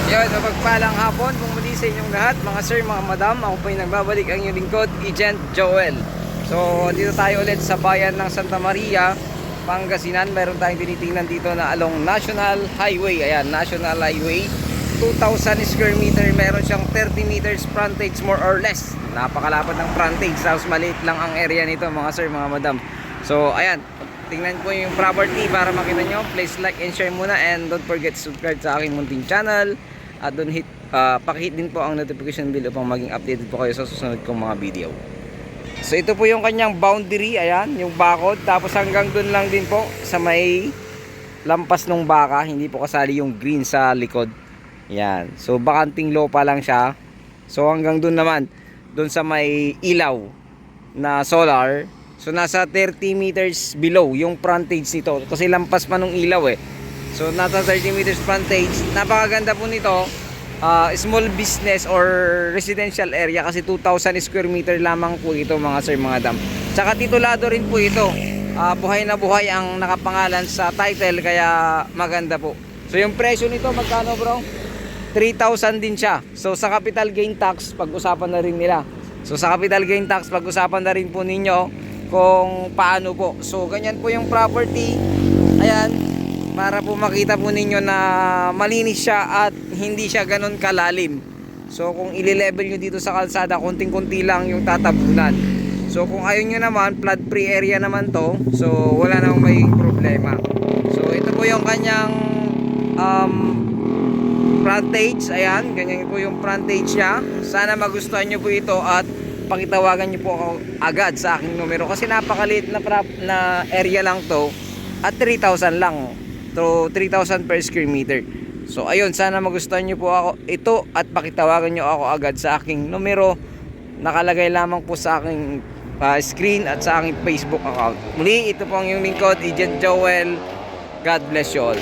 Yun, mapagpalang hapon kung muli sa inyong lahat, mga sir, mga madam. Ako po yung nagbabalik ang inyong lingkod, Agent Joel. So, dito tayo ulit sa bayan ng Santa Maria, Pangasinan. Meron tayong tinitingnan dito na along National Highway. Ayan, National Highway, 2,000 square meter. Meron siyang 30 meters frontage more or less. Napakalapad ng frontage. Tapos maliit lang ang area nito, mga sir, mga madam. So, ayan, tingnan po yung property para makita nyo. Please like and share muna, and don't forget to subscribe sa aking munting channel. At don't pakihit din po ang notification bell upang maging updated po kayo sa susunod kong mga video. So ito po yung kanyang boundary, ayan, yung bakod. Tapos hanggang dun lang din po sa may lampas ng baka, hindi po kasali yung green sa likod. Yan, so bakanting lupa lang siya. So hanggang dun naman, dun sa may ilaw na solar. So nasa 30 meters below yung frontage nito, kasi lampas pa nung ilaw eh. So nasa 30 meters frontage. Napakaganda po nito. Small business or residential area, kasi 2,000 square meter lamang po ito, mga sir, mga dam. Tsaka titulado rin po ito. Buhay na buhay ang nakapangalan sa title, kaya maganda po. So yung presyo nito magkano, bro? 3,000 din siya. So sa capital gain tax, pag-usapan na rin nila. So sa capital gain tax, pag-usapan na rin po ninyo kung paano po. So ganyan po yung property. Ayan, para po makita po ninyo na malinis siya at hindi siya ganun kalalim. So kung i-level nyo dito sa kalsada, konting-konti lang yung tatabunan. So kung ayaw nyo naman, flood free area naman to, so wala namang magiging problema. So ito po yung kanyang frontage. Ayan, ganyan po yung frontage niya. Sana magustuhan nyo po ito at pakitawagan nyo po ako agad sa aking numero, kasi napakaliit na area lang to at 3,000 lang. So 3,000 per square meter. So ayun, sana magustuhan nyo po ako ito at pakitawagan nyo ako agad sa aking numero. Nakalagay lamang po sa aking screen at sa aking Facebook account. Muli, ito po ang yung lingkod, Agent Joel. God bless you all.